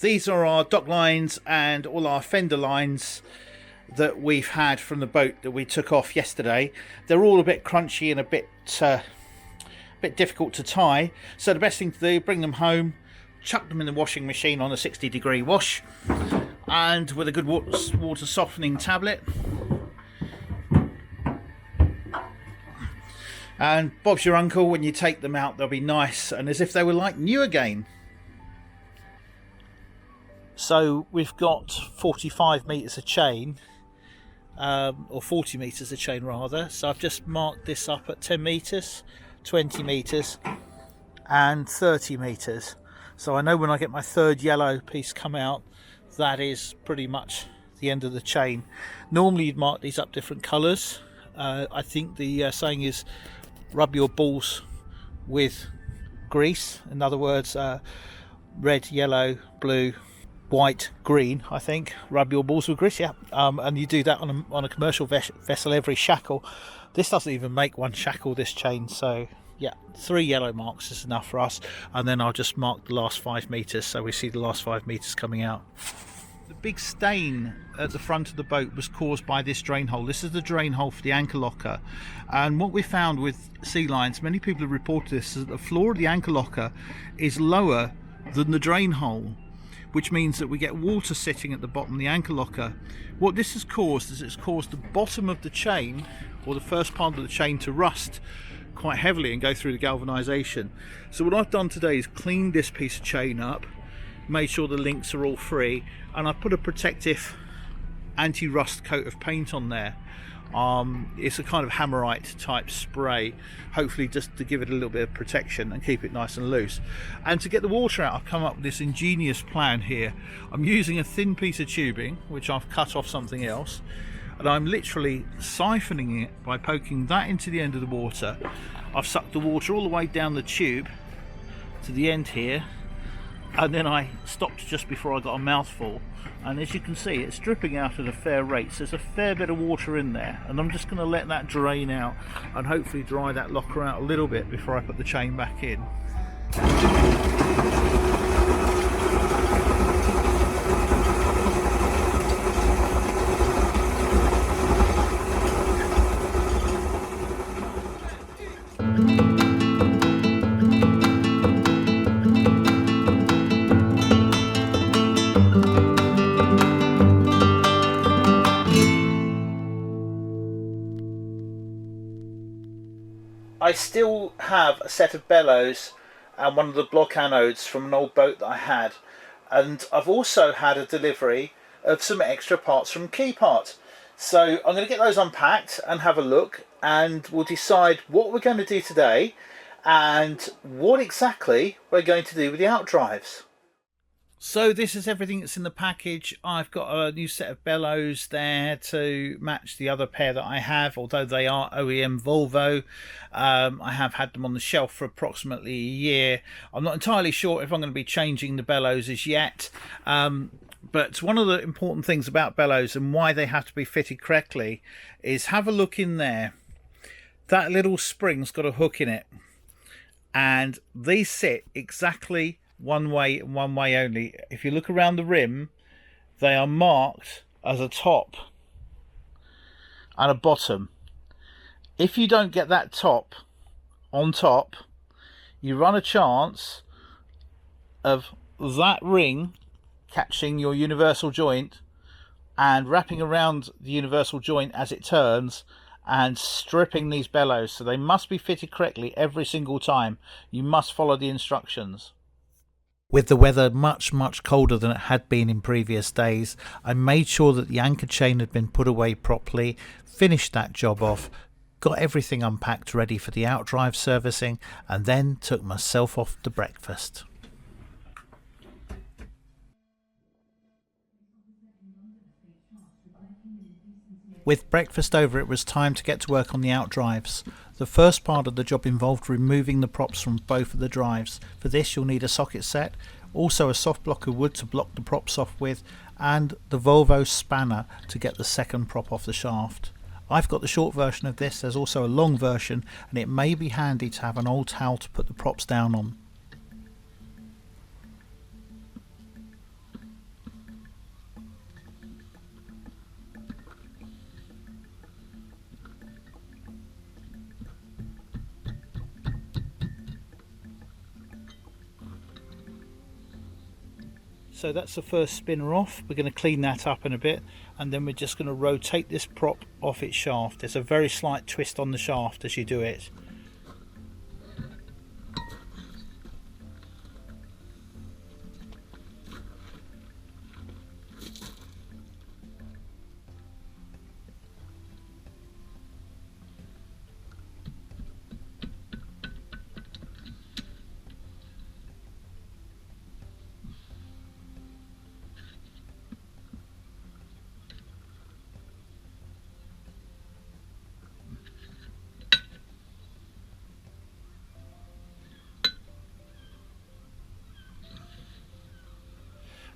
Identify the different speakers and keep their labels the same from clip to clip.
Speaker 1: These are our dock lines and all our fender lines that we've had from the boat that we took off yesterday. They're all a bit crunchy and a bit difficult to tie, so the best thing to do, bring them home, chuck them in the washing machine on a 60-degree wash, and with a good water softening tablet, and Bob's your uncle. When you take them out, they'll be nice and as if they were like new again. So we've got 45 meters of chain, or 40 meters of chain rather. So I've just marked this up at 10 meters, 20 meters and 30 meters. So I know when I get my third yellow piece come out, that is pretty much the end of the chain. Normally you'd mark these up different colors. I think the saying is rub your balls with grease. In other words, red, yellow, blue, white, green. I think rub your balls with grease, yeah. And you do that on a commercial vessel every shackle. This doesn't even make one shackle, this chain, so yeah, 3 yellow marks is enough for us. And then I'll just mark the last 5 meters so we see the last 5 meters coming out. The big stain at the front of the boat was caused by this drain hole. This is the drain hole for the anchor locker, and what we found with sea lines, many people have reported this, is that the floor of the anchor locker is lower than the drain hole, which means that we get water sitting at the bottom of the anchor locker. What this has caused is it's caused the bottom of the chain, or the first part of the chain, to rust quite heavily and go through the galvanization. So what I've done today is cleaned this piece of chain up, made sure the links are all free, and I put a protective anti-rust coat of paint on there. It's a kind of hammerite type spray, hopefully just to give it a little bit of protection and keep it nice and loose. And to get the water out, I've come up with this ingenious plan here. I'm using a thin piece of tubing which I've cut off something else, and I'm literally siphoning it by poking that into the end of the water. I've sucked the water all the way down the tube to the end here, and then I stopped just before I got a mouthful, and as you can see, it's dripping out at a fair rate. So there's a fair bit of water in there, and I'm just going to let that drain out and hopefully dry that locker out a little bit before I put the chain back in. I still have a set of bellows and one of the block anodes from an old boat that I had, and I've also had a delivery of some extra parts from Key Part. So I'm going to get those unpacked and have a look, and we'll decide what we're going to do today and what exactly we're going to do with the outdrives. So this is everything that's in the package. I've got a new set of bellows there to match the other pair that I have, although they are OEM Volvo. I have had them on the shelf for approximately a year. I'm not entirely sure if I'm going to be changing the bellows as yet. But one of the important things about bellows and why they have to be fitted correctly is have a look in there. That little spring's got a hook in it, and these sit exactly one way and one way only. If you look around the rim, they are marked as a top and a bottom. If you don't get that top on top, you run a chance of that ring catching your universal joint and wrapping around the universal joint as it turns and stripping these bellows. So they must be fitted correctly every single time. You must follow the instructions. With the weather much colder than it had been in previous days, I made sure that the anchor chain had been put away properly, finished that job off, got everything unpacked ready for the outdrive servicing, and then took myself off to breakfast. With breakfast over, it was time to get to work on the outdrives. The first part of the job involved removing the props from both of the drives. For this you'll need a socket set, also a soft block of wood to block the props off with, and the Volvo spanner to get the second prop off the shaft. I've got the short version of this. There's also a long version, and it may be handy to have an old towel to put the props down on. So that's the first spinner off. We're going to clean that up in a bit, and then we're just going to rotate this prop off its shaft. There's a very slight twist on the shaft as you do it.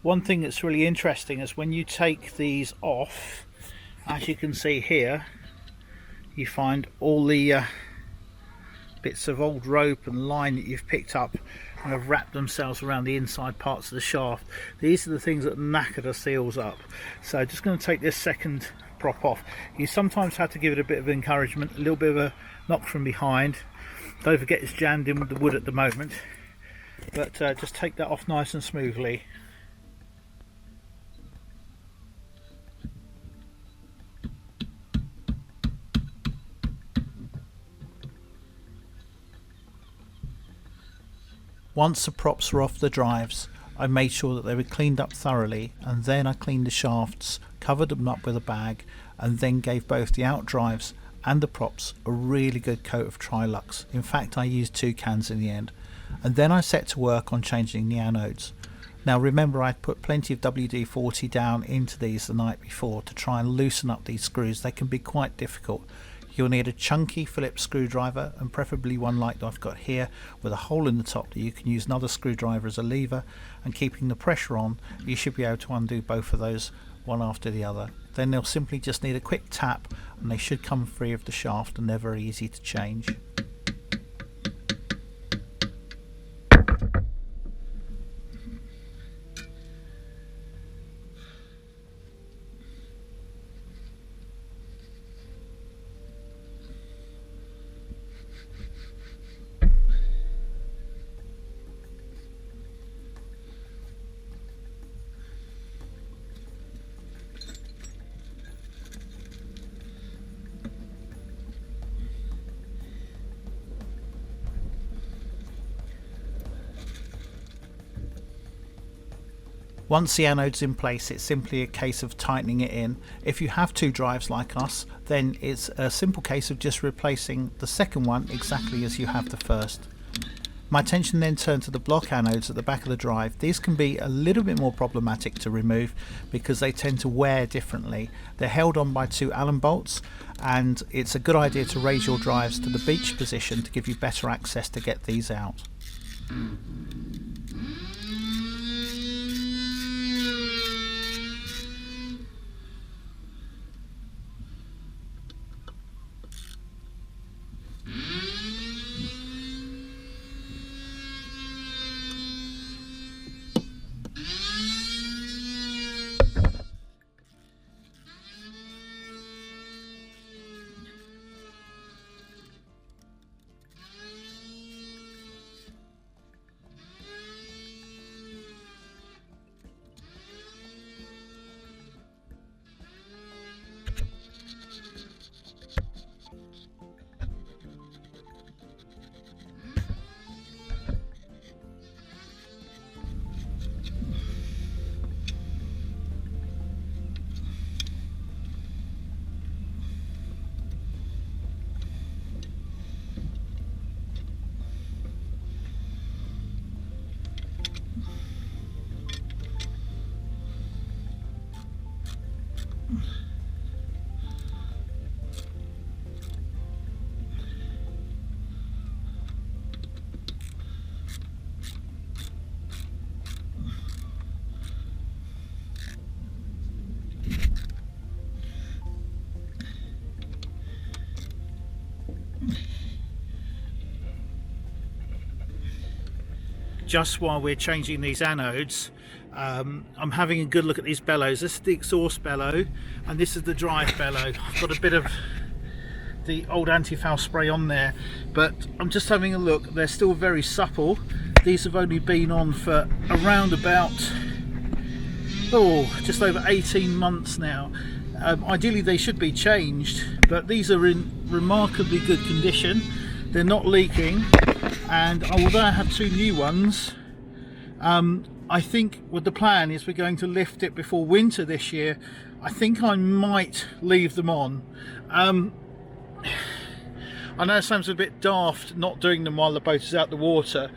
Speaker 1: One thing that's really interesting is when you take these off, as you can see here, you find all the bits of old rope and line that you've picked up and have wrapped themselves around the inside parts of the shaft. These are the things that knacker the seals up. So just going to take this second prop off. You sometimes have to give it a bit of encouragement, a little bit of a knock from behind. Don't forget it's jammed in with the wood at the moment, but just take that off nice and smoothly. Once the props were off the drives, I made sure that they were cleaned up thoroughly, and then I cleaned the shafts, covered them up with a bag, and then gave both the outdrives and the props a really good coat of Trilux. In fact, I used 2 cans in the end. And then I set to work on changing the anodes. Now remember, I put plenty of WD-40 down into these the night before to try and loosen up these screws. They can be quite difficult. You'll need a chunky Phillips screwdriver, and preferably one like I've got here with a hole in the top that you can use another screwdriver as a lever, and keeping the pressure on, you should be able to undo both of those one after the other. Then they'll simply just need a quick tap and they should come free of the shaft, and they're very easy to change. Once the anode's in place, it's simply a case of tightening it in. If you have 2 drives like us, then it's a simple case of just replacing the second one exactly as you have the first. My attention then turned to the block anodes at the back of the drive. These can be a little bit more problematic to remove because they tend to wear differently. They're held on by 2 Allen bolts, and it's a good idea to raise your drives to the beach position to give you better access to get these out. Just while we're changing these anodes, I'm having a good look at these bellows. This is the exhaust bellow and this is the drive bellow. I've got a bit of the old anti-foul spray on there, but I'm just having a look. They're still very supple. These have only been on for around about just over 18 months now. Ideally they should be changed, but these are in remarkably good condition. They're not leaking, and although I have two new ones, I think what the plan is, we're going to lift it before winter this year. I think I might leave them on. I know it sounds a bit daft not doing them while the boat is out the water.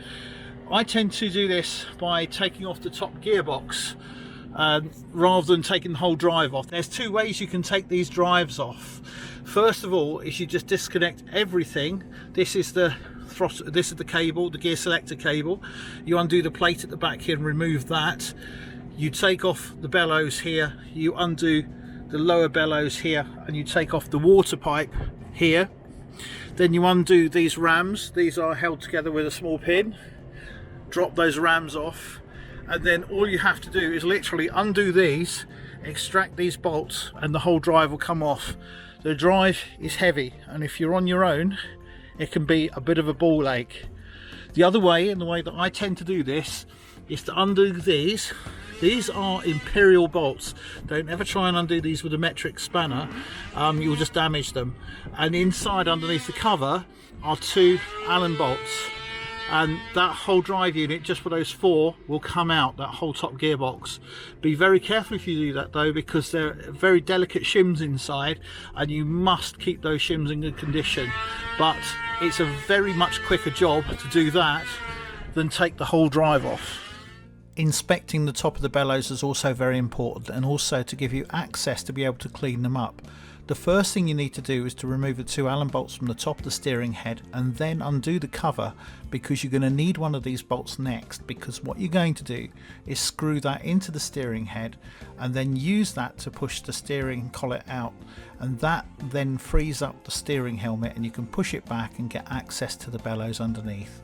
Speaker 1: I tend to do this by taking off the top gearbox rather than taking the whole drive off. There's two ways you can take these drives off. First of all is you just disconnect everything. This is the throttle, this is the cable, the gear selector cable. You undo the plate at the back here and remove that. You take off the bellows here, you undo the lower bellows here, and you take off the water pipe here. Then you undo these rams. These are held together with a small pin. Drop those rams off, and then all you have to do is literally undo these, extract these bolts, and the whole drive will come off. The drive is heavy, and if you're on your own it can be a bit of a ball ache. The other way, and the way that I tend to do this, is to undo these. These are imperial bolts. Don't ever try and undo these with a metric spanner, you'll just damage them. And inside underneath the cover are two Allen bolts, and that whole drive unit, just for those four, will come out, that whole top gearbox. Be very careful if you do that though, because they're very delicate shims inside, and you must keep those shims in good condition. But it's a very much quicker job to do that than take the whole drive off. Inspecting the top of the bellows is also very important, and also to give you access to be able to clean them up. The first thing you need to do is to remove the two Allen bolts from the top of the steering head, and then undo the cover, because you're going to need one of these bolts next, because what you're going to do is screw that into the steering head and then use that to push the steering collet out, and that then frees up the steering helmet and you can push it back and get access to the bellows underneath.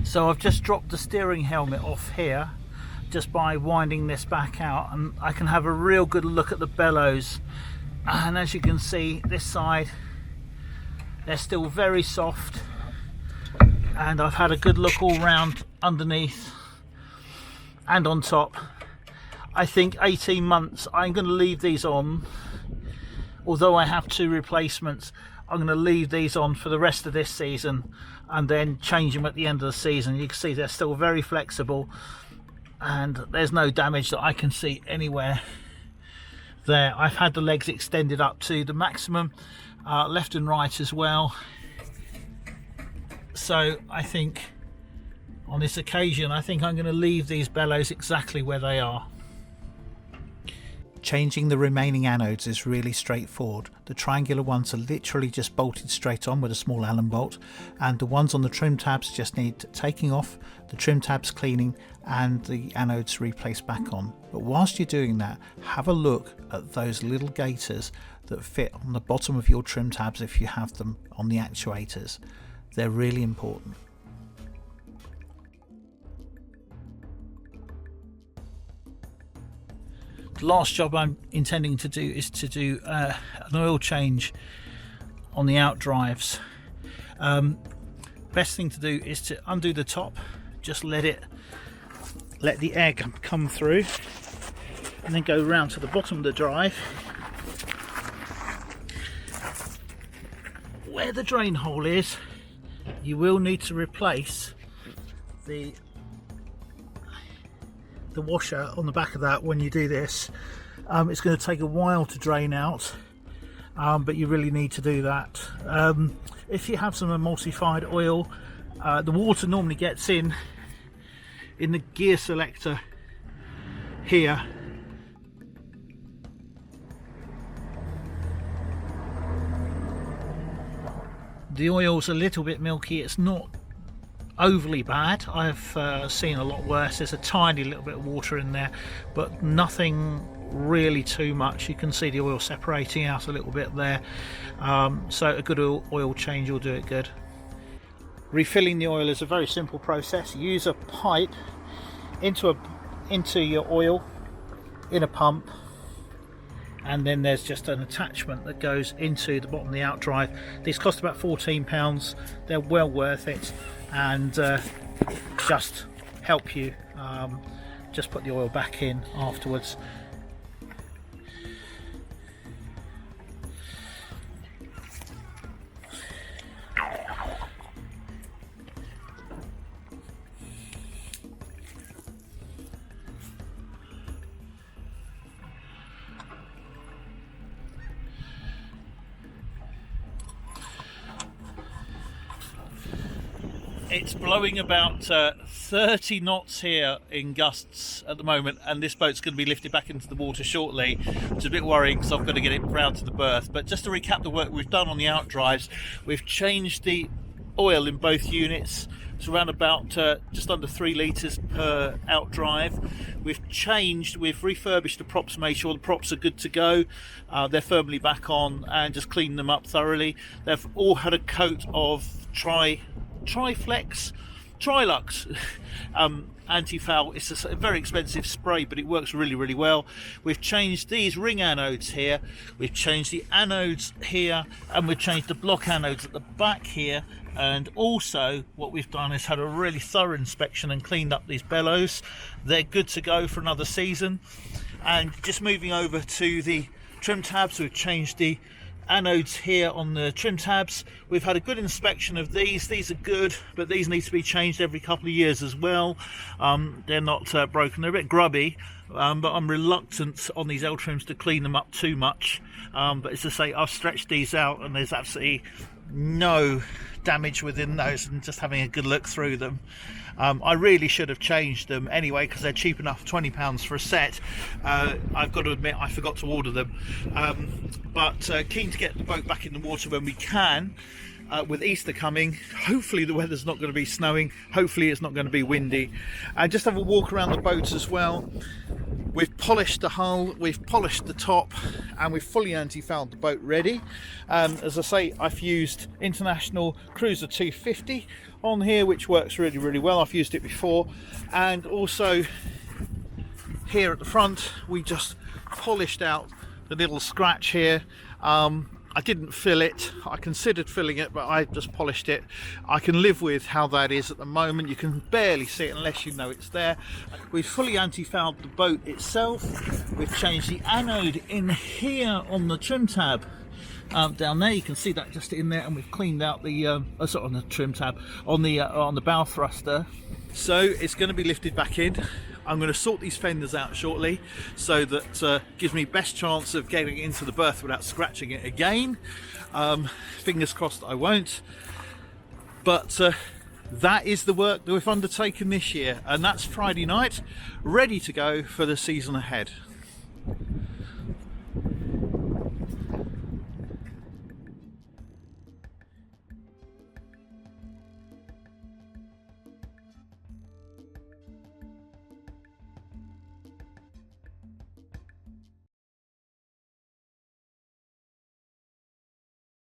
Speaker 1: So I've just dropped the steering helmet off here just by winding this back out, and I can have a real good look at the bellows, and as you can see this side they're still very soft, and I've had a good look all round underneath and on top. I think 18 months. I'm going to leave these on, although I have two replacements. I'm going to leave these on for the rest of this season and then change them at the end of the season. You can see they're still very flexible, and there's no damage that I can see anywhere there. I've had the legs extended up to the maximum, left and right as well. So I think on this occasion, I think I'm going to leave these bellows exactly where they are. Changing the remaining anodes is really straightforward. The triangular ones are literally just bolted straight on with a small Allen bolt, and the ones on the trim tabs just need taking off, the trim tabs cleaning, and the anodes replaced back on. But whilst you're doing that, have a look at those little gaiters that fit on the bottom of your trim tabs if you have them on the actuators. They're really important. The last job I'm intending to do is to do an oil change on the outdrives. Best thing to do is to undo the top, just let the air come through, and then go round to the bottom of the drive where the drain hole is. You will need to replace the washer on the back of that when you do this. It's going to take a while to drain out, but you really need to do that. If you have some emulsified oil, the water normally gets in the gear selector here. The oil's a little bit milky. It's not overly bad. I've seen a lot worse. There's a tiny little bit of water in there, but nothing really too much. You can see the oil separating out a little bit there, so a good oil change will do it good. Refilling the oil is a very simple process. You use a pipe into your oil in a pump, and then there's just an attachment that goes into the bottom of the outdrive. These cost about £14. They're well worth it, and just help you just put the oil back in afterwards. It's blowing about 30 knots here in gusts at the moment, and this boat's going to be lifted back into the water shortly, which is a bit worrying because I've got to get it round to the berth. But just to recap the work we've done on the outdrives, we've changed the oil in both units. It's around about just under 3 litres per outdrive. We've refurbished the props, made sure the props are good to go. They're firmly back on, and just cleaned them up thoroughly. They've all had a coat of Trilux anti-foul. It's a very expensive spray, but it works really well. We've changed these ring anodes here, we've changed the anodes here, and we've changed the block anodes at the back here. And also what we've done is had a really thorough inspection and cleaned up these bellows. They're good to go for another season. And just moving over to the trim tabs, we've changed the anodes here on the trim tabs. We've had a good inspection of these. These are good, but these need to be changed every couple of years as well. They're not broken, they're a bit grubby, but I'm reluctant on these L trims to clean them up too much. But as I say, I've stretched these out and there's absolutely no damage within those, and just having a good look through them. I really should have changed them anyway, because they're cheap enough, £20 for a set. I've got to admit I forgot to order them, but keen to get the boat back in the water when we can. With Easter coming, hopefully the weather's not going to be snowing, hopefully it's not going to be windy. And just have a walk around the boat as well. We've polished the hull, we've polished the top, and we've fully anti-fouled the boat ready. As I say, I've used International Cruiser 250 on here, which works really well. I've used it before. And also here at the front, we just polished out the little scratch here. I didn't fill it. I considered filling it, but I just polished it. I can live with how that is at the moment. You can barely see it unless you know it's there. We've fully anti-fouled the boat itself. We've changed the anode in here on the trim tab. Down there you can see that just in there, and we've cleaned out the on the trim tab, on the bow thruster. So it's going to be lifted back in. I'm going to sort these fenders out shortly, so that gives me best chance of getting into the berth without scratching it again. Fingers crossed I won't. But that is the work that we've undertaken this year, and that's Friday night, ready to go for the season ahead.